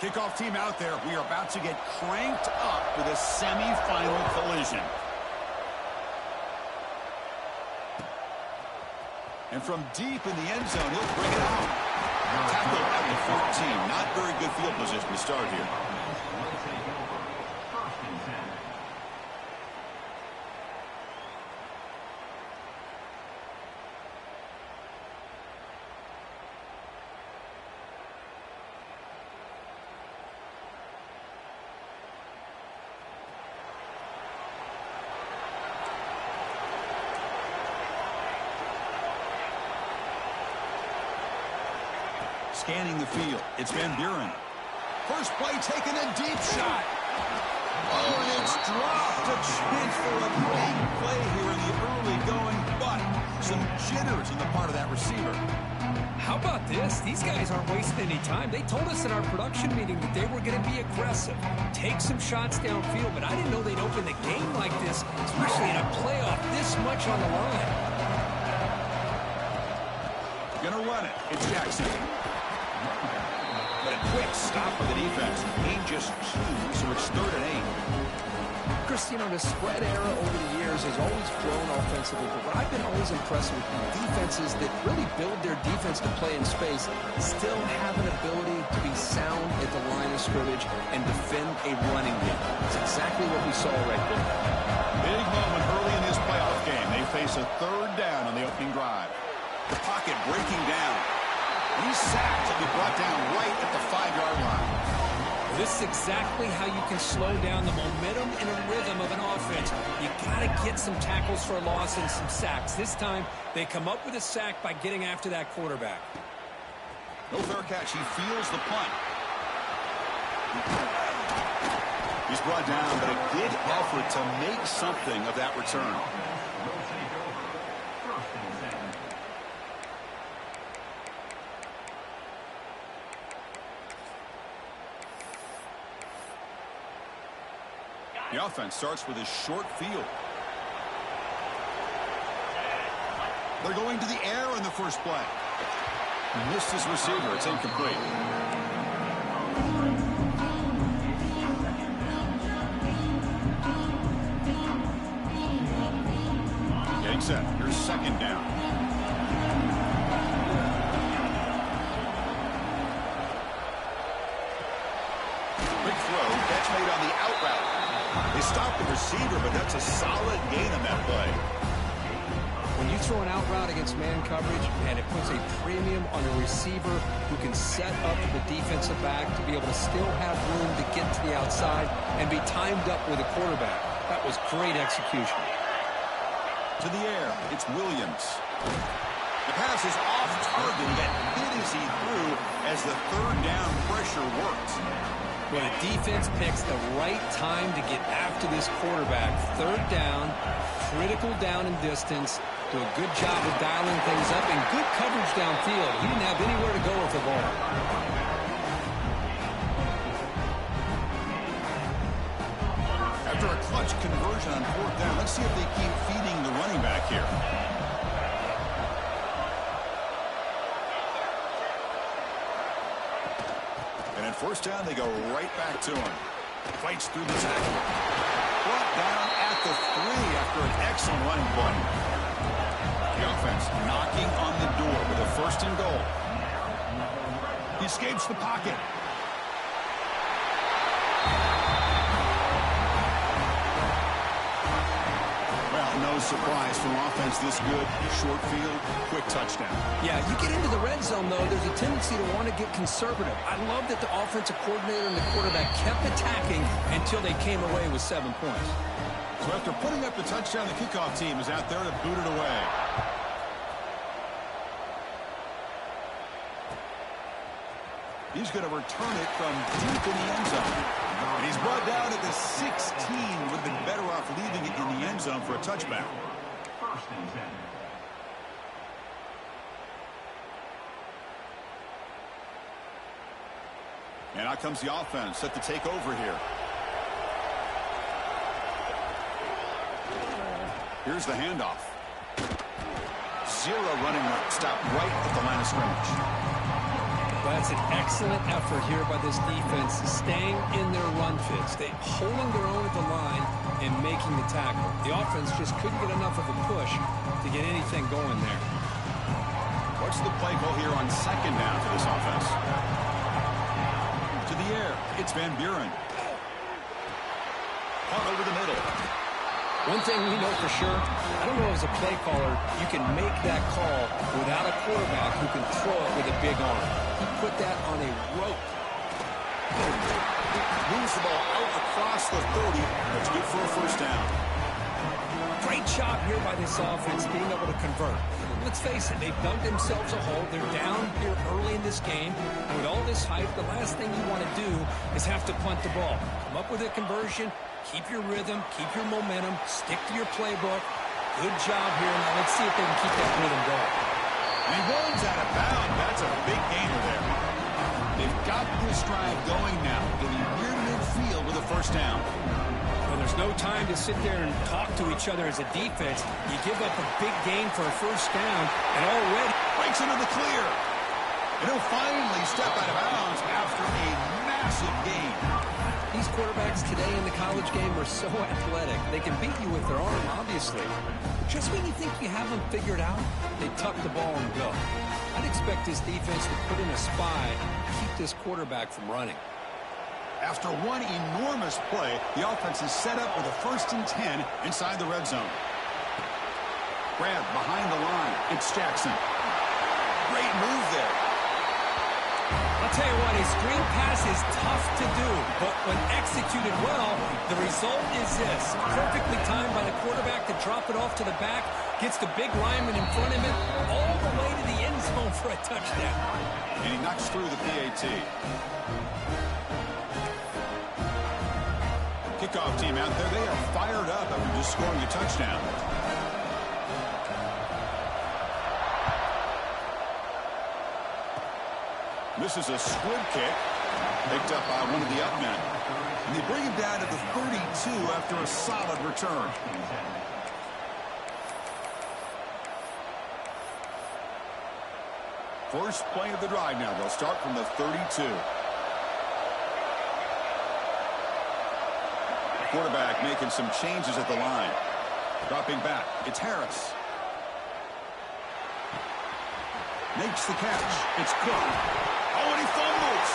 Kickoff team out there. We are about to get cranked up for the semifinal collision. And from deep in the end zone, he'll bring it out. Tackle at the 14. Not very good field position to start here. Scanning the field. It's Van Buren. First play taken, a deep shot. Oh, and it's dropped. A chance for a big play here in the early going, but some jitters on the part of that receiver. How about this? These guys aren't wasting any time. They told us in our production meeting that they were going to be aggressive, take some shots downfield, but I didn't know they'd open the game like this, especially in a playoff this much on the line. Gonna run it. It's Jackson. But a quick stop for the defense. Gain just 2, so it's 3rd and 8. Chris, you know, the spread era over the years has always grown offensively, but what I've been always impressed with defenses that really build their defense to play in space still have an ability to be sound at the line of scrimmage and defend a running game. That's exactly what we saw right there. Big moment early in this playoff game. They face a 3rd down on the opening drive. The pocket breaking down. He's sacked to be brought down right at the 5-yard line. This is exactly how you can slow down the momentum and a rhythm of an offense. You got to get some tackles for a loss and some sacks. This time, they come up with a sack by getting after that quarterback. No fair catch. He feels the punt. He's brought down, but a good effort to make something of that return. The offense starts with a short field. They're going to the air in the first play. Missed his receiver. It's incomplete. Getting set. Here's 2nd down. Big throw. Catch made on the out route. They stopped the receiver, but that's a solid gain on that play. When you throw an out route against man coverage, and it puts a premium on a receiver who can set up the defensive back to be able to still have room to get to the outside and be timed up with a quarterback. That was great execution. To the air, it's Williams. The pass is off target, yet hit as he threw as the 3rd down pressure worked. Well, the defense picks the right time to get after this quarterback. 3rd down, critical down and distance. Do a good job of dialing things up and good coverage downfield. He didn't have anywhere to go with the ball. After a clutch conversion on 4th down, let's see if they keep feeding the running back here. And at 1st down, they go right back to him. Fights through the tackle. Brought down at the 3 after an excellent running play. The offense knocking on the door with a 1st and goal. He escapes the pocket. Well, no surprise from offense this good. Short field, quick touchdown. Yeah, you get into the red zone, though, there's a tendency to want to get conservative. I love that the offensive coordinator and the quarterback kept attacking until they came away with 7 points. So after putting up the touchdown, the kickoff team is out there to boot it away. He's going to return it from deep in the end zone. And he's brought down at the 16. Would have been better off leaving it in the end zone for a touchback. 1st and 10. And out comes the offense set to take over here. Here's the handoff. 0 running room. Stop right at the line of scrimmage. That's an excellent effort here by this defense, staying in their run fits. They holding their own at the line and making the tackle. The offense just couldn't get enough of a push to get anything going there. What's the play call here on second down for this offense? To the air. It's Van Buren. Caught over the middle. One thing we know for sure, I don't know as a play caller, you can make that call without a quarterback who can throw it with a big arm. He put that on a rope. Moves the ball out across the 30. That's good for a first down. Great job here by this offense being able to convert. Let's face it, they've dug themselves a hole. They're down here early in this game. And with all this hype, the last thing you want to do is have to punt the ball. Come up with a conversion, keep your rhythm, keep your momentum, stick to your playbook. Good job here. Now let's see if they can keep that rhythm going. And he runs out of bounds. That's a big gainer there. They've got this drive going now, getting near midfield with a first down. Well, there's no time to sit there and talk to each other as a defense. You give up a big gain for a first down, and already Breaks into the clear. And he'll finally step out of bounds after a massive gain. these quarterbacks today in the college game are so athletic. They can beat you with their arm, obviously. Just when you think you have them figured out, they tuck the ball and go. I'd expect this defense to put in a spy to keep this quarterback from running. After one enormous play, the offense is set up with a 1st and 10 inside the red zone. Grab behind the line. It's Jackson. Great move there. I'll tell you what, a screen pass is tough to do, but when executed well, the result is this. Perfectly timed by the quarterback to drop it off to the back, gets the big lineman in front of him, all the way to the end zone for a touchdown. And he knocks through the PAT. Kickoff team out there, they are fired up after just scoring a touchdown. This is a squib kick, picked up by one of the up men. And they bring him down to the 32 after a solid return. First play of the drive now. They'll start from the 32. Quarterback making some changes at the line. Dropping back. It's Harris. Makes the catch. It's Cook. Oh, and he fumbles.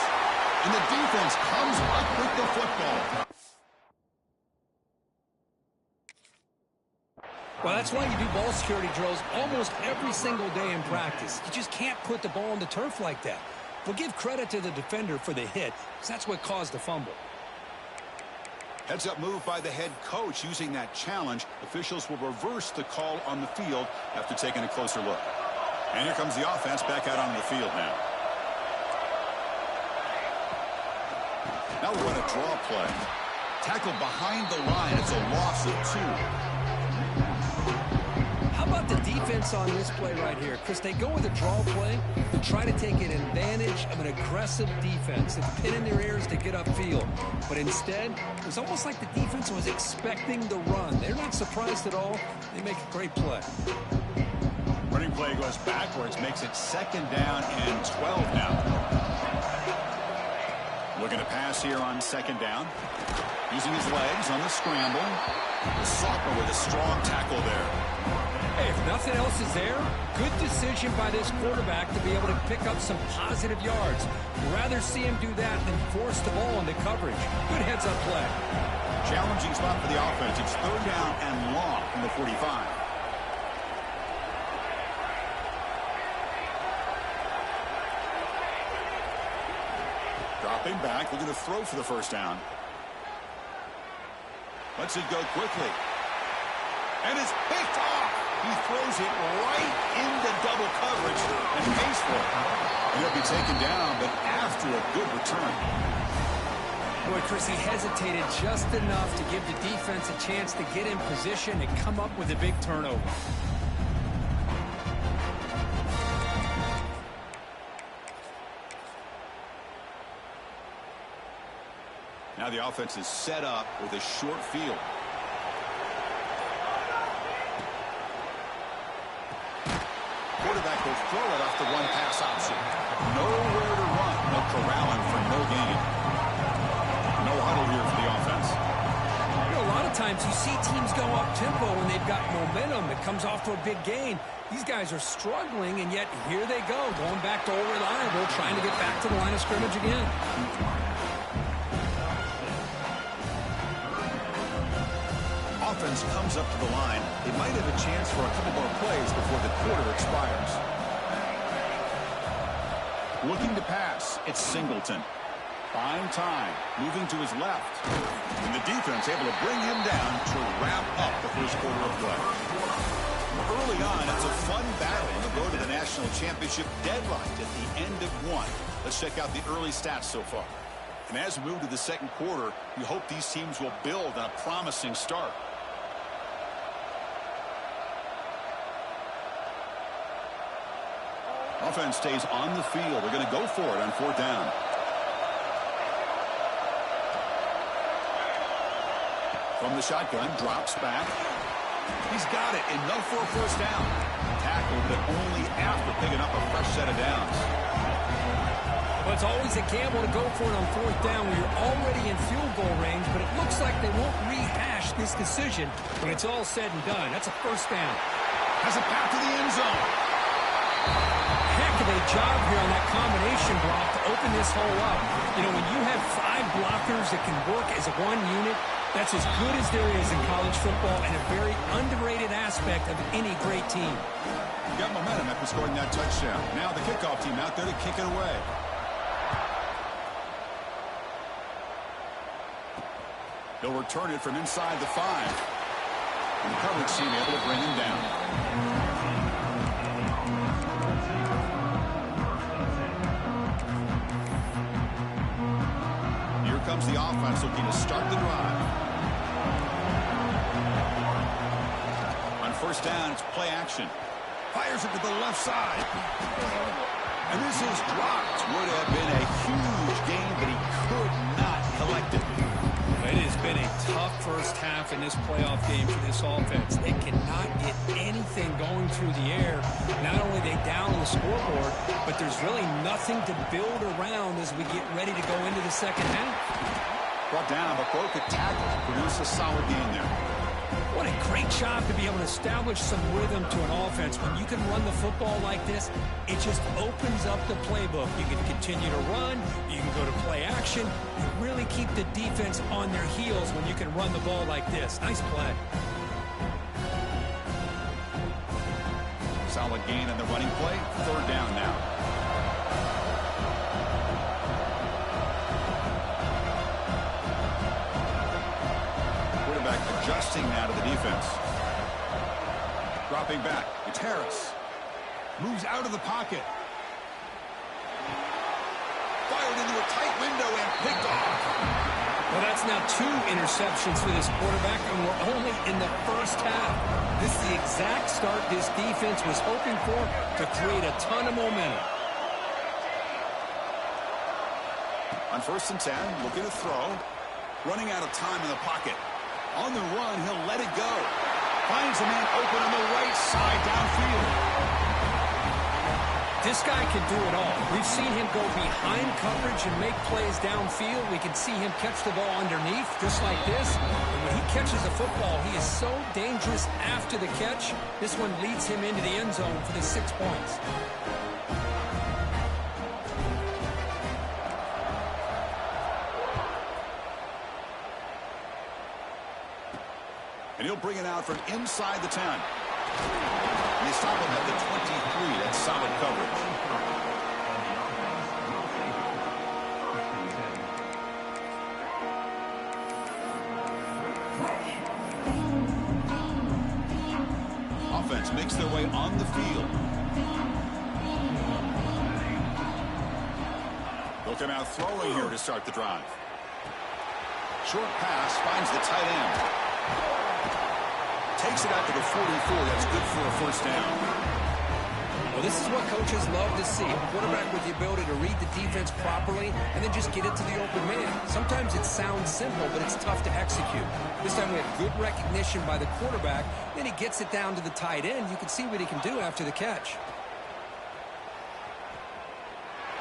And the defense comes up with the football. Well, that's why you do ball security drills almost every single day in practice. You just can't put the ball on the turf like that. We'll give credit to the defender for the hit, because that's what caused the fumble. Heads-up move by the head coach using that challenge. Officials will reverse the call on the field after taking a closer look. And here comes the offense back out on the field now. Now we run a draw play. Tackle behind the line. It's a loss of 2. How about the defense on this play right here? Chris, they go with a draw play to try to take an advantage of an aggressive defense that's pinning their ears to get upfield. But instead, it was almost like the defense was expecting the run. They're not surprised at all. They make a great play. Running play goes backwards, makes it 2nd down and 12 now. Looking to pass here on 2nd down. Using his legs on the scramble. The sophomore with a strong tackle there. Hey, if nothing else is there, good decision by this quarterback to be able to pick up some positive yards. You'd rather see him do that than force the ball into coverage. Good heads-up play. Challenging spot for the offense. It's 3rd down and long from the 45. Dropping back, looking to throw for the 1st down. Lets it go quickly. And it's picked off. He throws it right into double coverage and pays for it. And he'll be taken down, but after a good return. Boy, Chris, he hesitated just enough to give the defense a chance to get in position and come up with a big turnover. Now the offense is set up with a short field. Quarterback will throw it off the one pass option. Nowhere to run. times you see teams go up-tempo when they've got momentum. It comes off to a big gain. These guys are struggling, and yet here they go, going back to old reliable, trying to get back to the line of scrimmage again. Offense comes up to the line. They might have a chance for a couple more plays before the quarter expires. Looking to pass. It's Singleton. Fine time. Moving to his left. And the defense able to bring him down to wrap up the first quarter of play. Early on, it's a fun battle on the road to the national championship deadline at the end of one. Let's check out the early stats so far. And as we move to the second quarter, we hope these teams will build on a promising start. Offense stays on the field. They're going to go for it on fourth down. From the shotgun, drops back. He's got it. Enough for a first down. Tackled, but only after picking up a fresh set of downs. Well, it's always a gamble to go for it on fourth down when you're already in field goal range, but it looks like they won't rehash this decision when it's all said and done. That's a first down. Has a path to the end zone. Heck of a job here on that combination block to open this hole up. You know, when you have 5 blockers that can work as one unit, that's as good as there is in college football and a very underrated aspect of any great team. Got momentum after scoring that touchdown. Now the kickoff team out there to kick it away. He'll return it from inside the 5. And the coverage team able to bring him down. Here comes the offense looking to start the drive. On first down, it's play action. Fires it to the left side. And this is dropped. Would have been a huge gain, but he could not collect it. It has been a tough first half in this playoff game for this offense. They cannot get anything going through the air. Not only are they down on the scoreboard, but there's really nothing to build around as we get ready to go into the second half. Brought down, but broke a tackle to produce a solid gain there. What a great job to be able to establish some rhythm to an offense. When you can run the football like this, it just opens up the playbook. You can continue to run. You can go to play action. You really keep the defense on their heels when you can run the ball like this. Nice play. Solid gain on the running play. Third down now. Adjusting now to the defense. Dropping back. It's Harris. Moves out of the pocket. Fired into a tight window and picked off. Well, that's now 2 interceptions for this quarterback, and we're only in the first half. This is the exact start this defense was hoping for to create a ton of momentum. On first and 10, looking to throw. Running out of time in the pocket. On the run, he'll let it go. Finds a man open on the right side downfield. This guy can do it all. We've seen him go behind coverage and make plays downfield. We can see him catch the ball underneath, just like this. And when he catches the football, he is so dangerous after the catch. This one leads him into the end zone for the 6 points. And he'll bring it out from inside the 10. And they stop him at the 23. That's solid coverage. Offense makes their way on the field. They'll come out throwing here to start the drive. Short pass finds the tight end. Takes it out to the 44. That's good for a first down. Well, this is what coaches love to see. A quarterback with the ability to read the defense properly and then just get it to the open man. Sometimes it sounds simple, but it's tough to execute. This time we have good recognition by the quarterback. Then he gets it down to the tight end. You can see what he can do after the catch.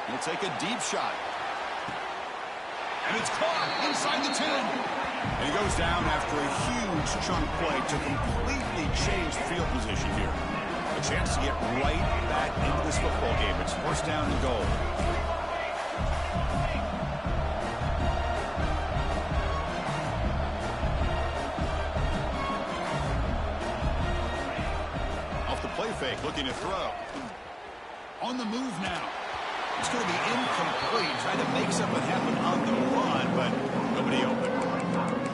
He'll take a deep shot. And it's caught inside the 10. And he goes down after a huge chunk play to completely change field position here. A chance to get right back into this football game. It's first down and goal. Off the play fake, looking to throw. On the move now. It's going to be incomplete. Trying to make something happen on the run, but nobody open.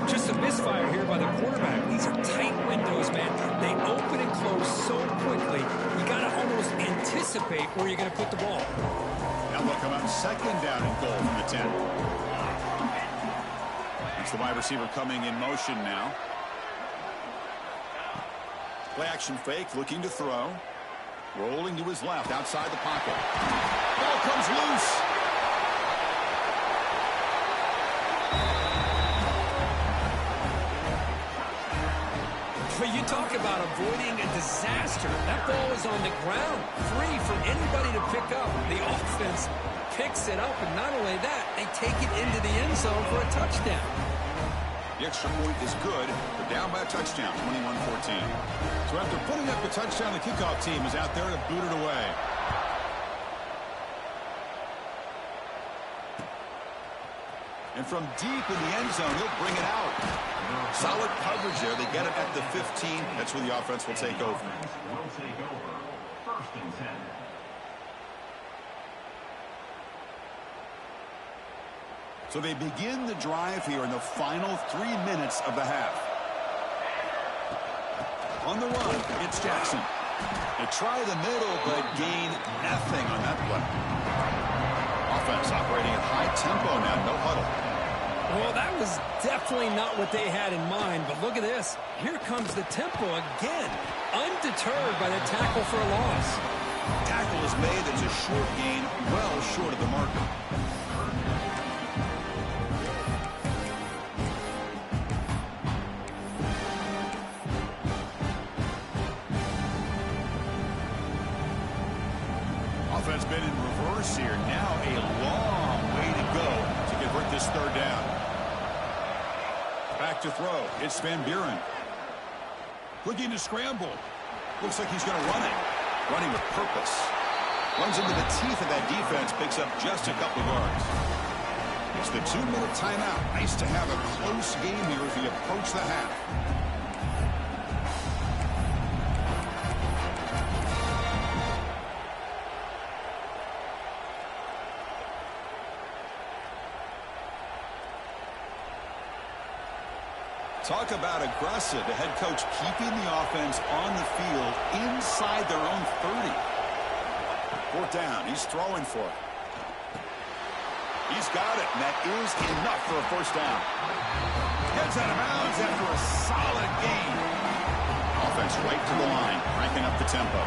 Just a misfire here by the quarterback. These are tight windows, man. They open and close so quickly. You got to almost anticipate where you're going to put the ball. Now they'll come out second down and goal from the 10. It's the wide receiver coming in motion now. Play action fake, looking to throw. Rolling to his left, outside the pocket. Ball comes loose. But you talk about avoiding a disaster. That ball is on the ground, free for anybody to pick up. The offense picks it up, and not only that, they take it into the end zone for a touchdown. The extra point is good. They're down by a touchdown, 21-14. So after putting up the touchdown, the kickoff team is out there to boot it away. And from deep in the end zone, he'll bring it out. Solid coverage there. They get it at the 15. That's where the offense will take over. First and 10. So they begin the drive here in the final 3 minutes of the half. On the run, it's Jackson. They try the middle, but gain nothing on that play. Offense operating at high tempo now, no huddle. Well, that was definitely not what they had in mind, but look at this. Here comes the tempo again, undeterred by the tackle for a loss. Tackle is made. It's a short gain, well short of the marker. Offense been in reverse here. Now a long way to go to convert this third down. Back to throw. It's Van Buren. Looking to scramble. Looks like he's going to run it. Running with purpose. Runs into the teeth of that defense. Picks up just a couple of yards. It's the 2-minute timeout. Nice to have a close game here as we approach the half. Talk about aggressive. The head coach keeping the offense on the field inside their own 30. Fourth down. He's throwing for it. He's got it, and that is enough for a first down. Heads out of bounds after a solid gain. Offense right to the line, cranking up the tempo.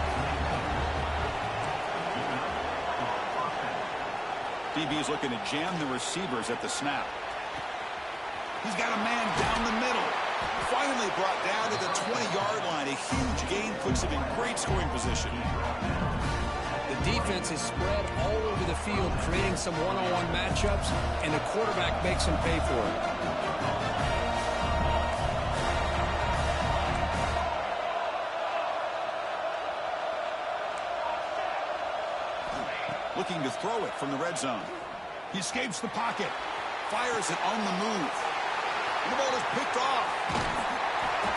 DB is looking to jam the receivers at the snap. He's got a man down the middle. Finally brought down to the 20-yard line. A huge gain puts him in great scoring position. The defense is spread all over the field, creating some one-on-one matchups, and the quarterback makes them pay for it. Looking to throw it from the red zone. He escapes the pocket. Fires it on the move. And the ball is picked off.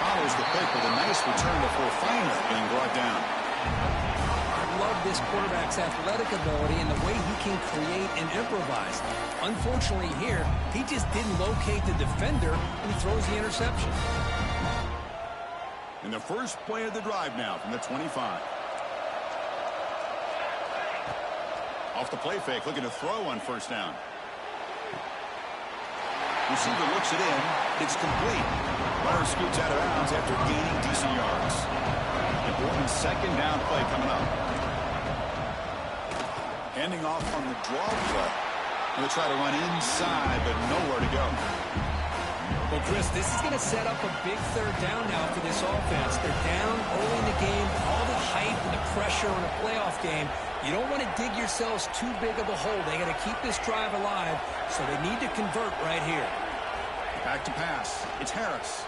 Follows the pick with a nice return before finally being brought down. I love this quarterback's athletic ability and the way he can create and improvise. Unfortunately here, he just didn't locate the defender, and he throws the interception. In the first play of the drive now from the 25. Off the play fake, looking to throw on first down. Receiver looks it in. It's complete. Runner scoots out of bounds after gaining decent yards. Important second down play coming up. Handing off on the draw play. They'll try to run inside, but nowhere to go. Well, Chris, this is going to set up a big third down now for this offense. They're down early in the game, all the hype and the pressure on a playoff game. You don't want to dig yourselves too big of a hole. They got to keep this drive alive, so they need to convert right here. Back to pass. It's Harris.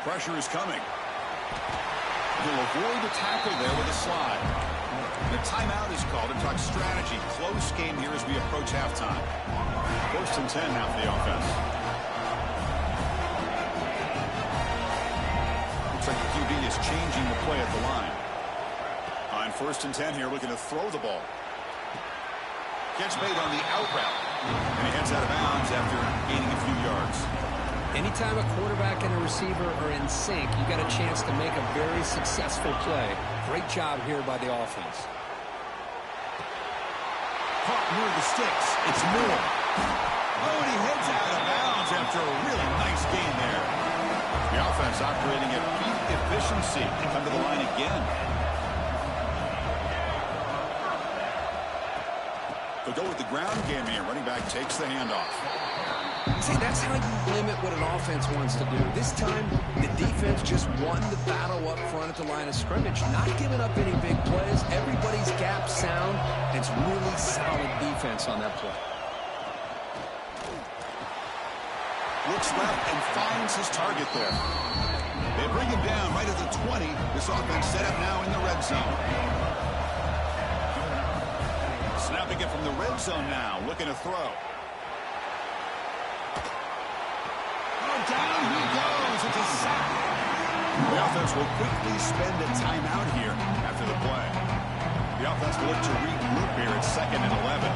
Pressure is coming. He'll avoid the tackle there with a slide. The timeout is called to talk strategy. Close game here as we approach halftime. 1st and 10 now for the offense. Looks like the QB is changing the play at the line. On 1st and 10 here, looking to throw the ball. Gets made on the out route. And he heads out of bounds after gaining a few yards. Anytime a quarterback and a receiver are in sync, you got a chance to make a very successful play. Great job here by the offense. Caught near the sticks. It's Moore. Oh, and he heads out of bounds after a really nice gain there. The offense operating at peak efficiency. They come to the line again. They'll go with the ground game here. Running back takes the handoff. See, that's how you limit what an offense wants to do. This time, the defense just won the battle up front at the line of scrimmage, not giving up any big plays. Everybody's gap sound. It's really solid defense on that play. Looks left and finds his target there. They bring him down right at the 20. This offense set up now in the red zone. Snapping it from the red zone now, looking to throw. Down he goes. It's a sack. The offense will quickly spend a timeout here after the play. The offense will look to regroup here at 2nd and 11.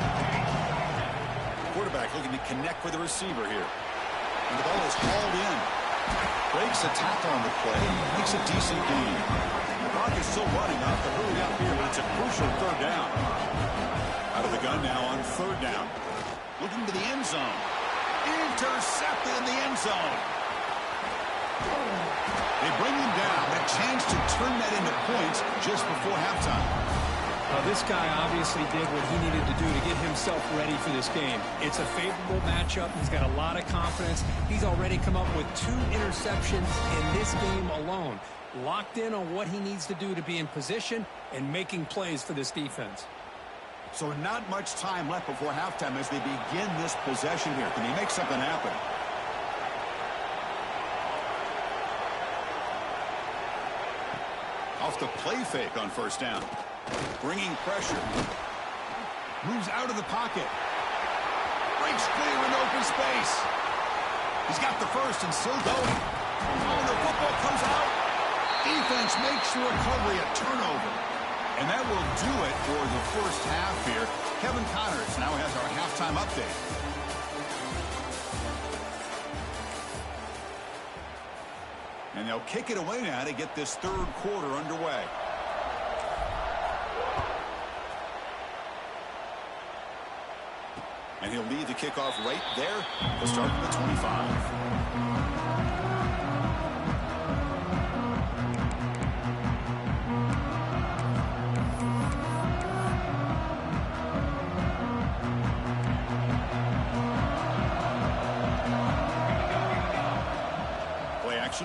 Quarterback looking to connect with the receiver here. And the ball is hauled in. Breaks a tackle on the play. Makes a decent gain. The clock is still running off the hurry up here, but it's a crucial 3rd down. Out of the gun now on 3rd down. Looking to the end zone. Intercepted in the end zone. They bring him down. A chance to turn that into points just before halftime. Well, this guy obviously did what he needed to do to get himself ready for this game. It's a favorable matchup. He's got a lot of confidence. He's already come up with 2 interceptions in this game alone. Locked in on what he needs to do to be in position and making plays for this defense. So not much time left before halftime as they begin this possession here. Can he make something happen? Off the play fake on 1st down. Bringing pressure. Moves out of the pocket. Breaks clear in open space. He's got the first and still going. Oh, the football comes out. Defense makes the recovery a turnover. And that will do it for the first half here. Kevin Connors now has our halftime update. And they'll kick it away now to get this 3rd quarter underway. And he'll lead the kickoff right there to start from the 25.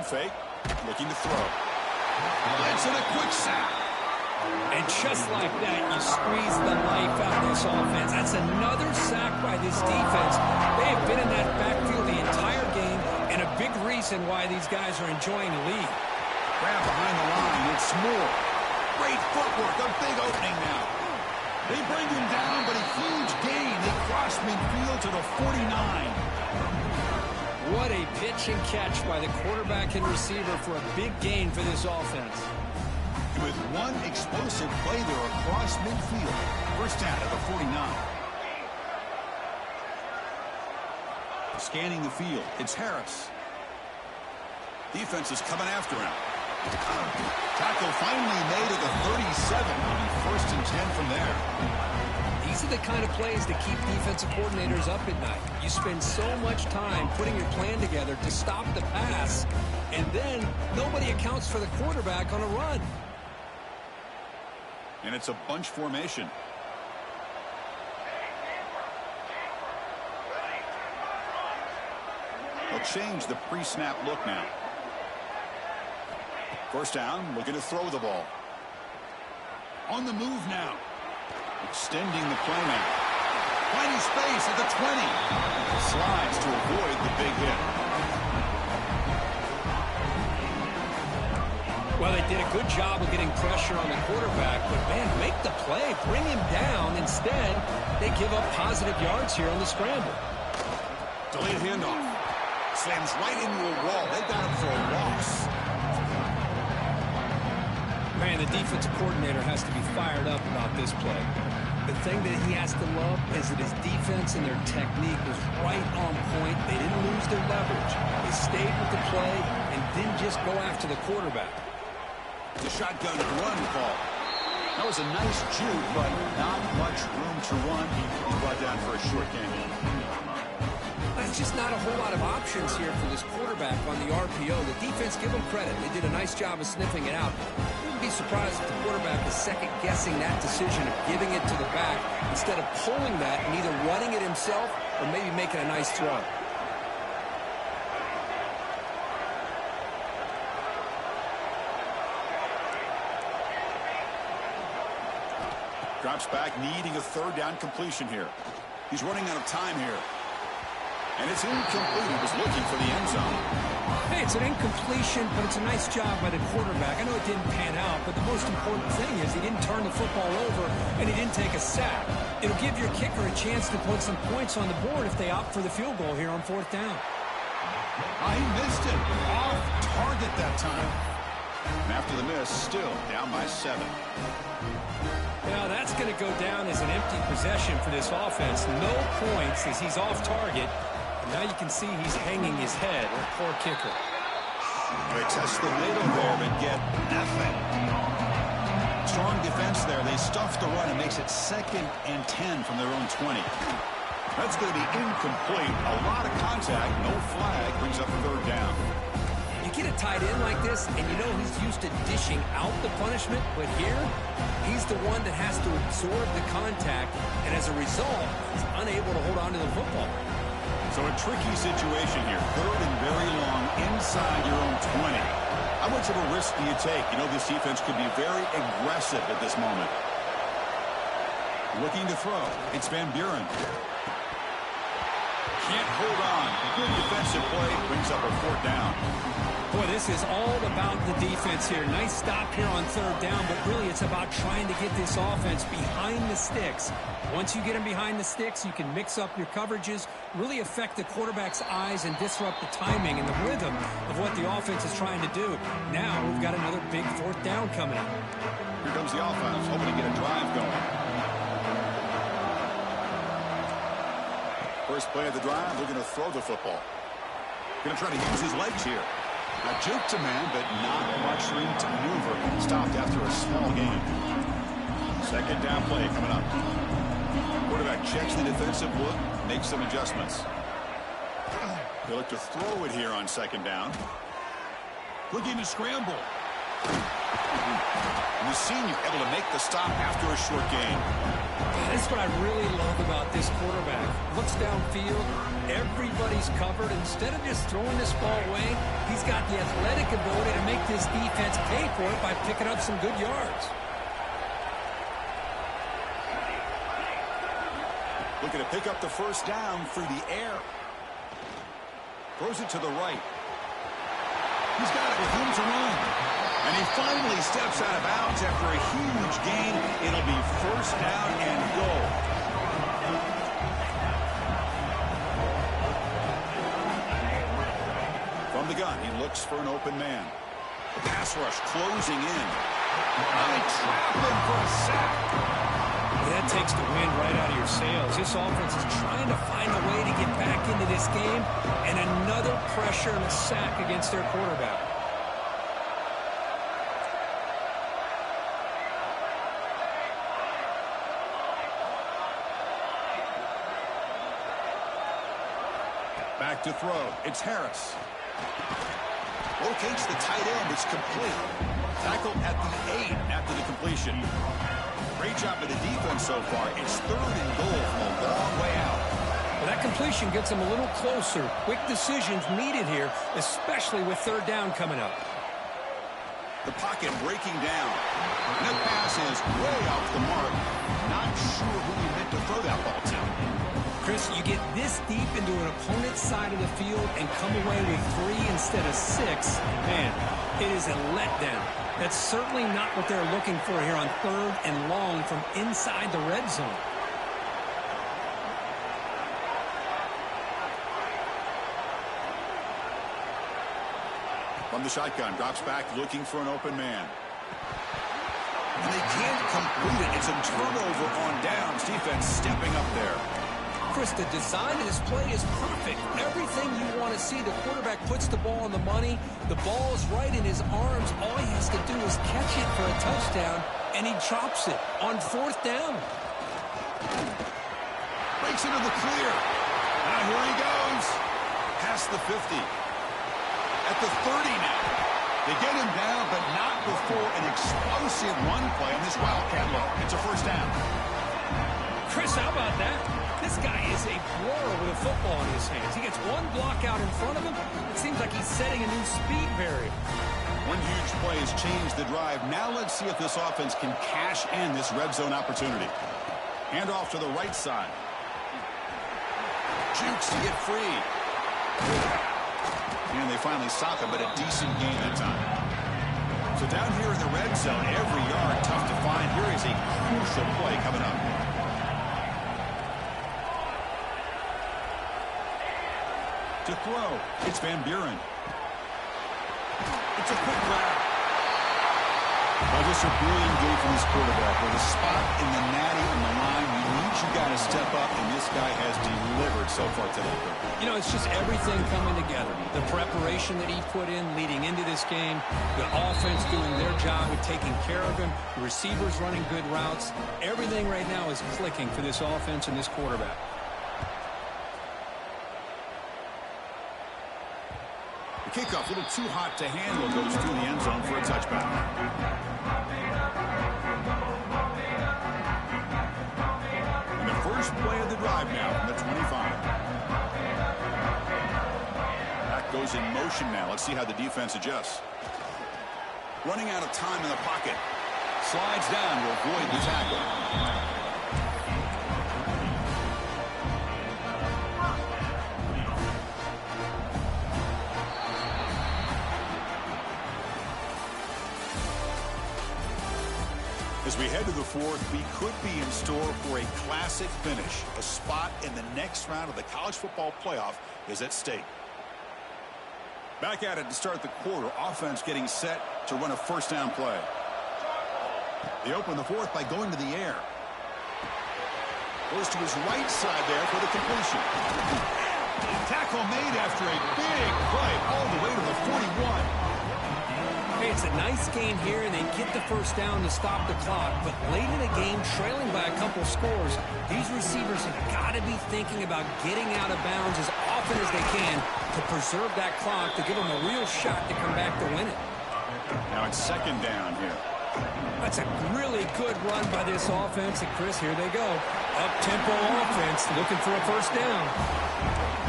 Fake, looking to throw. It's in a quick sack. And just like that, you squeeze the life out of this offense. That's another sack by this defense. They have been in that backfield the entire game, and a big reason why these guys are enjoying the lead. Grab behind the line. It's Moore. Great footwork. A big opening now. They bring him down, but a huge gain. They cross midfield to the 49. What a pitch and catch by the quarterback and receiver for a big gain for this offense. With one explosive play there across midfield. 1st down at the 49. Scanning the field. It's Harris. Defense is coming after him. Tackle finally made at the 37. It'll be 1st and 10 from there. These are the kind of plays that keep defensive coordinators up at night. You spend so much time putting your plan together to stop the pass, and then nobody accounts for the quarterback on a run. And it's a bunch formation. They'll change the pre-snap look now. 1st down, looking to throw the ball. On the move now. Extending the play now. Finding space at the 20. Slides to avoid the big hit. Well, they did a good job of getting pressure on the quarterback, but, man, make the play. Bring him down. Instead, they give up positive yards here on the scramble. Delayed handoff. Slams right into a wall. They got him for a loss. Man, the defensive coordinator has to be fired up about this play. The thing that he has to love is that his defense and their technique was right on point. They didn't lose their leverage. They stayed with the play and didn't just go after the quarterback. The shotgun run call. That was a nice juke, but not much room to run. He's brought down for a short game. There's just not a whole lot of options here for this quarterback on the RPO. The defense, give them credit. They did a nice job of sniffing it out. Wouldn't be surprised if the quarterback is second-guessing that decision of giving it to the back instead of pulling that and either running it himself or maybe making a nice throw. Drops back, needing a third down completion here. He's running out of time here. And it's incomplete. He was looking for the end zone. Hey, it's an incompletion, but it's a nice job by the quarterback. I know it didn't pan out, but the most important thing is he didn't turn the football over and he didn't take a sack. It'll give your kicker a chance to put some points on the board if they opt for the field goal here on fourth down. He missed it. Off target that time. And after the miss, still down by 7. Now that's going to go down as an empty possession for this offense. No points as he's off target. And now you can see he's hanging his head. Poor kicker. They test the middle there, but get nothing. Strong defense there. They stuff the run and makes it 2nd and 10 from their own 20. That's going to be incomplete. A lot of contact. No flag. Brings up 3rd down. You get a tight end like this, and you know he's used to dishing out the punishment, but here, he's the one that has to absorb the contact, and as a result, he's unable to hold on to the football. So a tricky situation here. 3rd and very long inside your own 20. How much of a risk do you take? You know this defense could be very aggressive at this moment. Looking to throw. It's Van Buren. Can't hold on. Good defensive play. Brings up a 4th down. Boy, this is all about the defense here. Nice stop here on 3rd down, but really it's about trying to get this offense behind the sticks. Once you get them behind the sticks, you can mix up your coverages, really affect the quarterback's eyes and disrupt the timing and the rhythm of what the offense is trying to do. Now we've got another big 4th down coming up. Here comes the offense, hoping to get a drive going. First play of the drive, they're going to throw the football. Going to try to use his legs here. A juke to man, but not much room to maneuver. Stopped after a small gain. 2nd down play coming up. Quarterback checks the defensive look, makes some adjustments. They look to throw it here on 2nd down. Looking to scramble. And the senior able to make the stop after a short gain. That's what I really love about this quarterback. Looks downfield, everybody's covered. Instead of just throwing this ball away, he's got the athletic ability to make this defense pay for it by picking up some good yards. Looking to pick up the 1st down through the air. Throws it to the right. He's got it with room to run. And he finally steps out of bounds after a huge gain. It'll be 1st down and goal. From the gun, he looks for an open man. The pass rush closing in. They trap him for a sack. That takes the wind right out of your sails. This offense is trying to find a way to get back into this game, and another pressure and a sack against their quarterback. Back to throw. It's Harris. Locates the tight end. It's complete. Tackle at the 8 after the completion. Great job by the defense so far. It's 3rd and goal from a long way out. Well, that completion gets them a little closer. Quick decisions needed here, especially with 3rd down coming up. The pocket breaking down. And the pass is way off the mark. Not sure who he meant to throw that ball to. Chris, you get this deep into an opponent's side of the field and come away with 3 instead of 6. Man, it is a letdown. That's certainly not what they're looking for here on 3rd and long from inside the red zone. From the shotgun, drops back looking for an open man. And they can't complete it. It's a turnover on downs. Defense stepping up there. Chris, the design of this play is perfect. Everything you want to see. The quarterback puts the ball on the money. The ball is right in his arms. All he has to do is catch it for a touchdown, and he drops it on 4th down. Breaks into the clear. Now here he goes. Past the 50. At the 30 now. They get him down, but not before an explosive run play on this Wildcat look. It's a 1st down. Chris, how about that? This guy is a pro with a football in his hands. He gets one block out in front of him. It seems like he's setting a new speed barrier. One huge play has changed the drive. Now let's see if this offense can cash in this red zone opportunity. Hand off to the right side. Jukes to get free. And they finally stop him, but a decent gain that time. So down here in the red zone, every yard tough to find. Here is a crucial play coming up. To throw, it's Van Buren. It's a quick grab. Well, just a brilliant game from this quarterback. With a spot in the natty on the line, you need you got to step up, and this guy has delivered so far today. You know, it's just everything coming together. The preparation that he put in leading into this game, the offense doing their job of taking care of him, the receivers running good routes. Everything right now is clicking for this offense and this quarterback. The kickoff, a little too hot to handle, goes through the end zone for a touchback. And the first play of the drive now from the 25. That goes in motion now. Let's see how the defense adjusts. Running out of time in the pocket. Slides down to avoid the tackle. As we head to the 4th, we could be in store for a classic finish. A spot in the next round of the college football playoff is at stake. Back at it to start the quarter. Offense getting set to run a 1st down play. They open the 4th by going to the air. Goes to his right side there for the completion. Tackle made after a big play all the way to the 41. Hey, it's a nice gain here, and they get the 1st down to stop the clock. But late in the game, trailing by a couple scores, these receivers have got to be thinking about getting out of bounds as often as they can to preserve that clock, to give them a real shot to come back to win it. Now it's 2nd down here. That's a really good run by this offense. And, Chris, here they go. Up-tempo offense looking for a 1st down.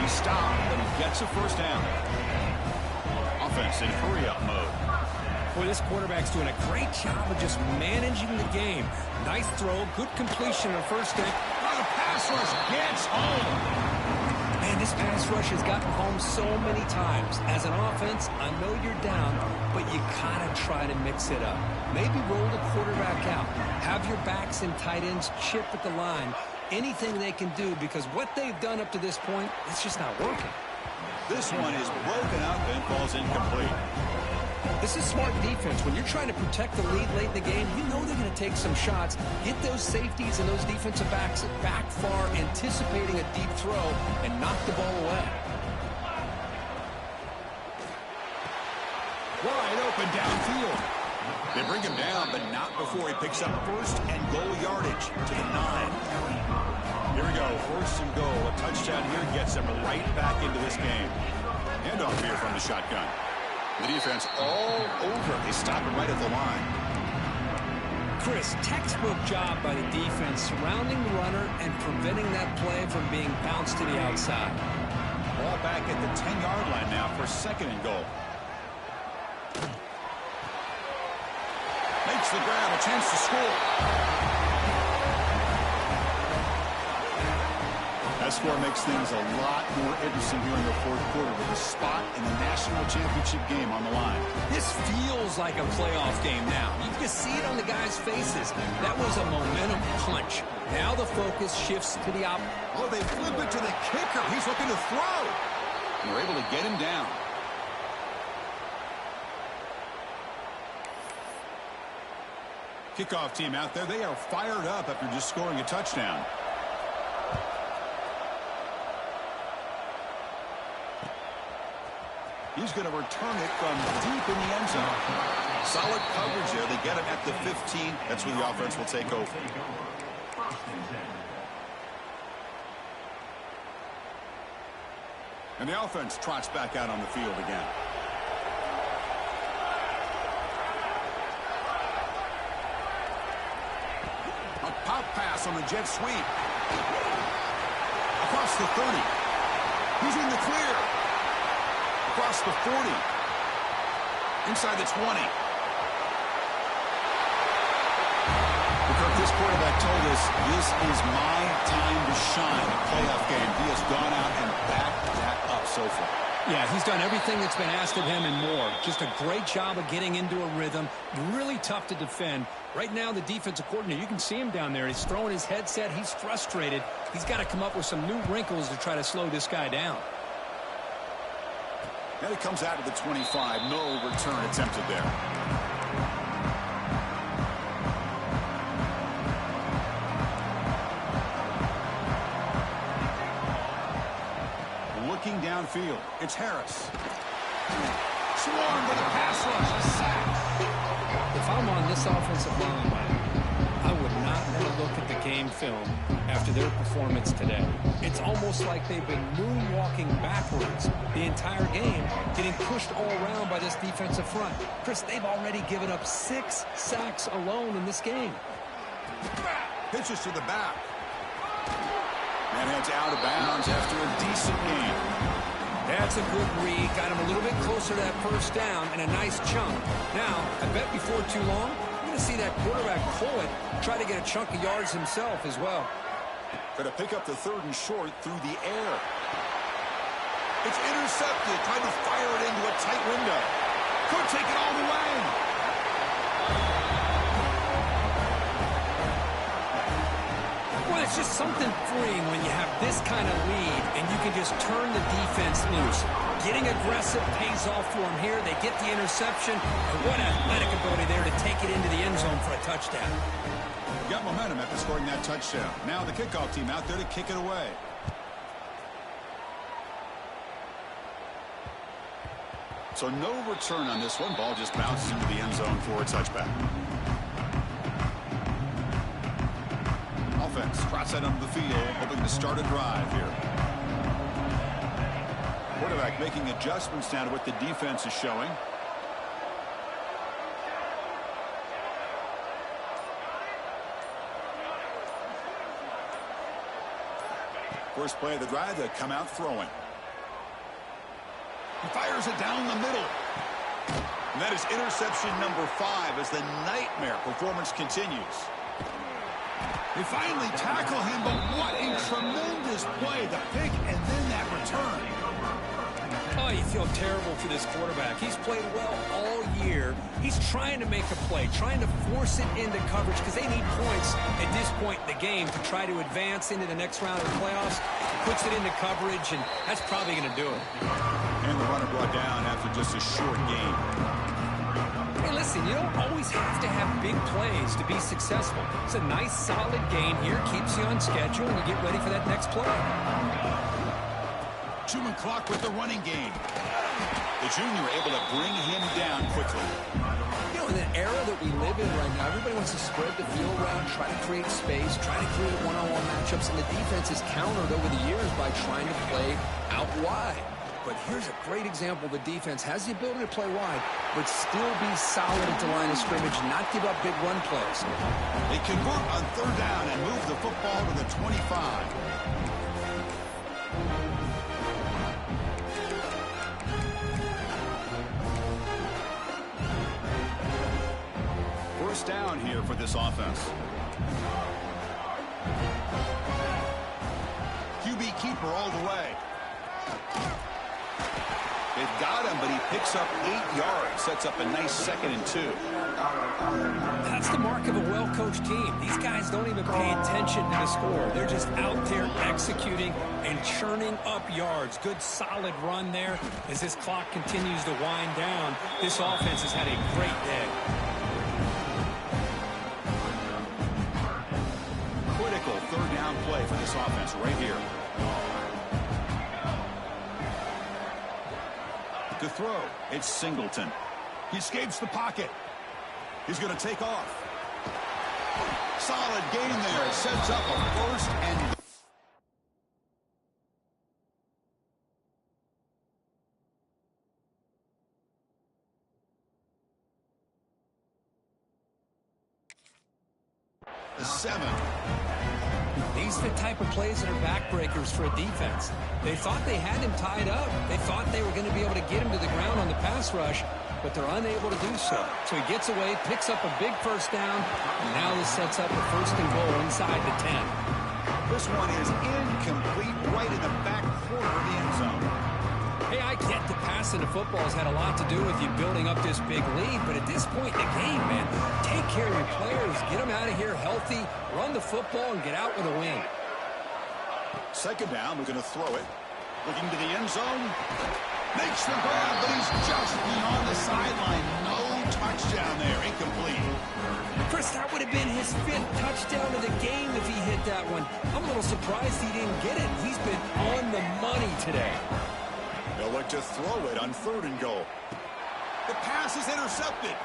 He stopped, but he gets a 1st down. Offense in hurry-up mode. Boy, this quarterback's doing a great job of just managing the game. Nice throw, good completion on 1st down. The pass rush gets home. Man, this pass rush has gotten home so many times. As an offense, I know you're down, but you gotta try to mix it up. Maybe roll the quarterback out. Have your backs and tight ends chip at the line. Anything they can do, because what they've done up to this point, it's just not working. This one is broken up and falls incomplete. This is smart defense. When you're trying to protect the lead late in the game, you know they're going to take some shots. Get those safeties and those defensive backs back far, anticipating a deep throw, and knock the ball away. Wide open downfield. They bring him down, but not before he picks up 1st and goal yardage to the 9. Here we go, 1st and goal. A touchdown here gets them right back into this game. Handoff here from the shotgun. The defense all over. They stop him right at the line. Chris, textbook job by the defense surrounding the runner and preventing that play from being bounced to the outside. Ball back at the 10-yard line now for 2nd and goal. Makes the grab, a chance to score. That score makes things a lot more interesting here in the fourth quarter with a spot in the national championship game on the line. This feels like a playoff game now. You can see it on the guys' faces. That was a momentum punch. Now the focus shifts to the opposite. Oh, they flip it to the kicker. He's looking to throw. And they're able to get him down. Kickoff team out there. They are fired up after just scoring a touchdown. He's going to return it from deep in the end zone. Solid coverage there. They get him at the 15. That's where the offense will take over. And the offense trots back out on the field again. A pop pass on the jet sweep. Across the 30. He's in the clear. Across the 40. Inside the 20. This quarterback told us this is my time to shine. A playoff game. He has gone out and backed that up so far. Yeah, he's done everything that's been asked of him and more. Just a great job of getting into a rhythm. Really tough to defend. Right now, the defensive coordinator, you can see him down there. He's throwing his headset. He's frustrated. He's got to come up with some new wrinkles to try to slow this guy down. And it comes out of the 25. No return attempted there. Looking downfield, it's Harris. Swarmed by the pass rush, a sack. If I'm on this offensive line, I would not want to look at the game film after their performance today. It's almost like they've been moonwalking backwards the entire game, getting pushed all around by this defensive front. Chris, they've already given up 6 sacks alone in this game. Pitches to the back. And heads out of bounds after a decent game. That's a good read. Got him a little bit closer to that first down and a nice chunk. Now, I bet before too long, you're going to see that quarterback pull it, try to get a chunk of yards himself as well. Going to pick up the 3rd and short through the air. It's intercepted. Trying to fire it into a tight window. Could take it all the way. Well, it's just something freeing when you have this kind of lead and you can just turn the defense loose. Getting aggressive pays off for them here. They get the interception. And what athletic ability there to take it into the end zone for a touchdown. Got momentum after scoring that touchdown. Now the kickoff team out there to kick it away. So no return on this one. Ball just bounces into the end zone for a touchback. Offense trots that onto the field, hoping to start a drive here. Quarterback making adjustments now to what the defense is showing. First play of the drive, they come out throwing. He fires it down the middle. And that is interception number 5 as the nightmare performance continues. They finally tackle him, but what a tremendous play. The pick and then that return. Oh, you feel terrible for this quarterback. He's played well all year. He's trying to make a play, trying to force it into coverage because they need points at this point in the game to try to advance into the next round of the playoffs. Puts it into coverage, and that's probably going to do it. And the runner brought down after just a short game. Hey, listen, you don't always have to have big plays to be successful. It's a nice, solid gain here. Keeps you on schedule, and you get ready for that next play. Chewing clock with the running game. The junior able to bring him down quickly. You know, in the era that we live in right now, everybody wants to spread the field around, try to create space, try to create one-on-one matchups, and the defense is countered over the years by trying to play out wide. But here's a great example. The defense has the ability to play wide, but still be solid at the line of scrimmage, not give up big run plays. They convert on 3rd down and move the football to the 25. First down here for this offense. QB jumper all the way. They've got him, but he picks up 8 yards. Sets up a nice 2nd and 2. That's the mark of a well-coached team. These guys don't even pay attention to the score. They're just out there executing and churning up yards. Good, solid run there. As this clock continues to wind down, this offense has had a great day. Critical 3rd down play for this offense right here. To throw, it's Singleton. He escapes the pocket. He's going to take off. Solid gain there. Sets up a 1st and... the 7. These are the type of plays that are backbreakers for a defense. They thought they had him tied up. They thought they were going to be able to get him to the ground on the pass rush, but they're unable to do so. So he gets away, picks up a big 1st down, and now this sets up a 1st and goal inside the 10. This one is incomplete, right in the back corner of the end zone. Hey, I get that passing the football has had a lot to do with you building up this big lead, but at this point in the game, man, take care of your players, get them out of here healthy, run the football, and get out with a win. 2nd down, we're going to throw it. Looking to the end zone. Makes the grab, but he's just beyond the sideline. No touchdown there, incomplete. Chris, that would have been his 5th touchdown of the game if he hit that one. I'm a little surprised he didn't get it. He's been on the money today. They'll look to throw it on 3rd and goal. The pass is intercepted.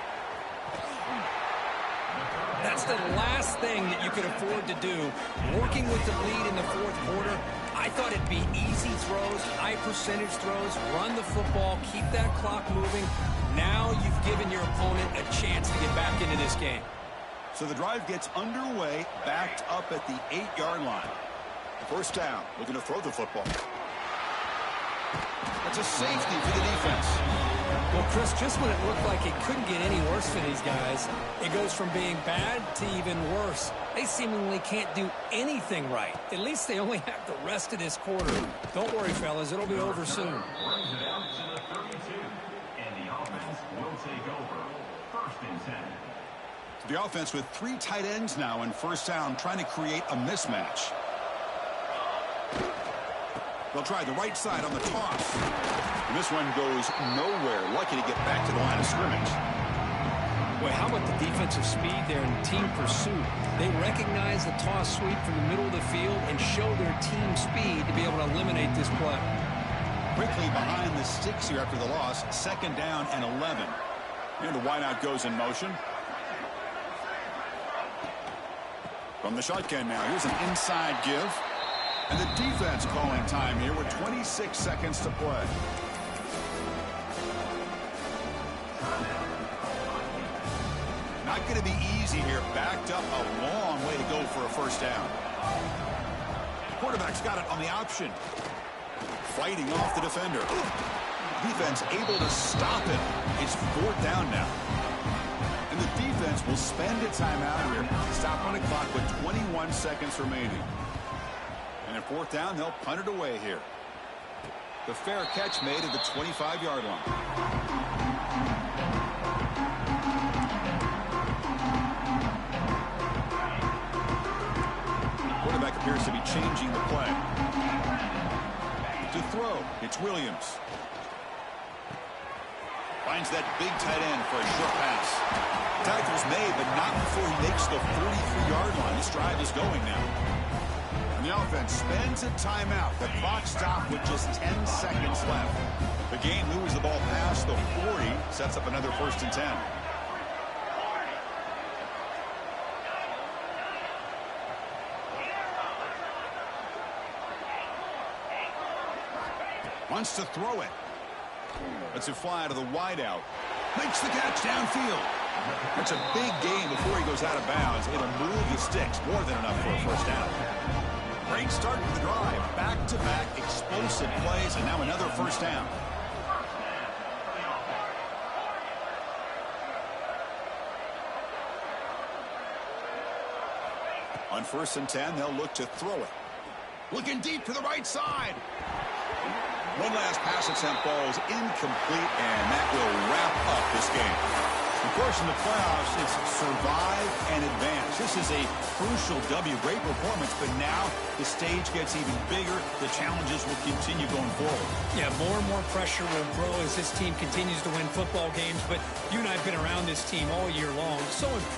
That's the last thing that you could afford to do. Working with the lead in the 4th quarter, I thought it'd be easy throws, high percentage throws, run the football, keep that clock moving. Now you've given your opponent a chance to get back into this game. So the drive gets underway, backed up at the 8-yard line. 1st down, looking to throw the football. That's a safety for the defense. Well, Chris, just when it looked like it couldn't get any worse for these guys, it goes from being bad to even worse. They seemingly can't do anything right. At least they only have the rest of this quarter. Don't worry, fellas. It'll be over soon. Brings it out to the 32, and the offense will take over. 1st and 10. The offense with 3 tight ends now in 1st down, trying to create a mismatch. They'll try the right side on the toss. And this one goes nowhere. Lucky to get back to the line of scrimmage. Boy, how about the defensive speed there in team pursuit? They recognize the toss sweep from the middle of the field and show their team speed to be able to eliminate this play. Quickly behind the sticks here after the loss. 2nd down and 11. And the wideout goes in motion. From the shotgun now, here's an inside give. And the defense calling time here with 26 seconds to play. Not going to be easy here. Backed up a long way to go for a 1st down. Quarterback's got it on the option. Fighting off the defender. Defense able to stop it. It's 4th down now. And the defense will spend a timeout here. Stop on the clock with 21 seconds remaining. And at 4th down, they'll punt it away here. The fair catch made at the 25-yard line. Quarterback appears to be changing the play. To throw, it's Williams. Finds that big tight end for a short pass. Tackle's made, but not before he makes the 43-yard line. This drive is going now. And the offense spends a timeout. The clock stopped with just 10 seconds left. The game moves the ball past the 40, sets up another 1st and 10. Wants to throw it. Lets it fly to the wideout. Makes the catch downfield. That's a big gain before he goes out of bounds. It'll move the sticks. More than enough for a 1st down. Great start to the drive. Back-to-back explosive plays, and now another 1st down. On 1st and 10, they'll look to throw it. Looking deep to the right side. One last pass attempt falls incomplete, and that will wrap up this game. Of course, in the playoffs, it's survive and advance. This is a crucial W. Great performance, but now the stage gets even bigger. The challenges will continue going forward. Yeah, more and more pressure will grow as this team continues to win football games, but you and I have been around this team all year long. So